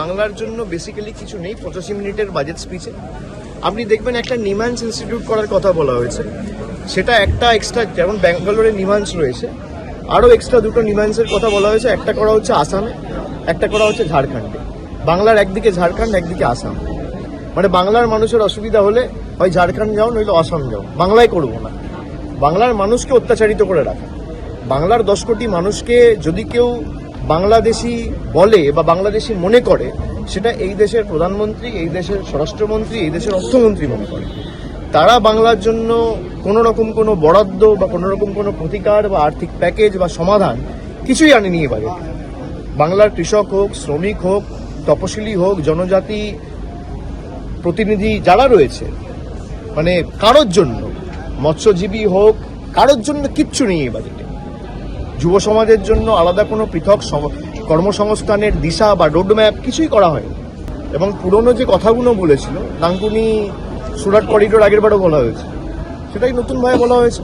বাংলার জন্য বেসিক্যালি কিছু নেই 85 মিনিটের বাজেট স্পিচে। আপনি দেখবেন একটা নিমান্স ইনস্টিটিউট করার কথা বলা হয়েছে, সেটা একটা এক্সট্রা, যেমন ব্যাঙ্গালোরে নিমান্স রয়েছে, আরও এক্সট্রা দুটো নিমান্সের কথা বলা হয়েছে। একটা করা হচ্ছে আসামে, একটা করা হচ্ছে ঝাড়খণ্ডে। বাংলার একদিকে ঝাড়খণ্ড, একদিকে আসাম। মানে বাংলার মানুষের অসুবিধা হলে হয় ঝাড়খণ্ড যাও, নইলে আসাম যাও, বাংলায় করবো না। বাংলার মানুষকে অত্যাচারিত করে রাখা, বাংলার 10 কোটি মানুষকে যদি কেউ বাংলাদেশি বলে বা বাংলাদেশি মনে করে, সেটা এই দেশের প্রধানমন্ত্রী, এই দেশের স্বরাষ্ট্রমন্ত্রী, এই দেশের অর্থমন্ত্রী মনে করে। তারা বাংলার জন্য কোনো রকম কোনো বরাদ্দ বা কোনো রকম কোনো প্রতিকার বা আর্থিক প্যাকেজ বা সমাধান কিছুই আনেনি এবারে। বাংলার কৃষক হোক, শ্রমিক হোক, তপশিলি হোক, জনজাতি প্রতিনিধি যারা রয়েছে, মানে কারোর জন্য, মৎস্যজীবী হোক, কারোর জন্য কিচ্ছু নেই এই বাজেটে। যুব সমাজের জন্য আলাদা কোনো পৃথক কর্মসংস্থানের দিশা বা রোডম্যাপ কিছুই করা হয়নি। এবং পুরনো যে কথাগুলো বলেছিল, ডানকুনি সুরাট করিডোর আগেরবারও বলা হয়েছে, সেটাই নতুনভাবে বলা হয়েছে।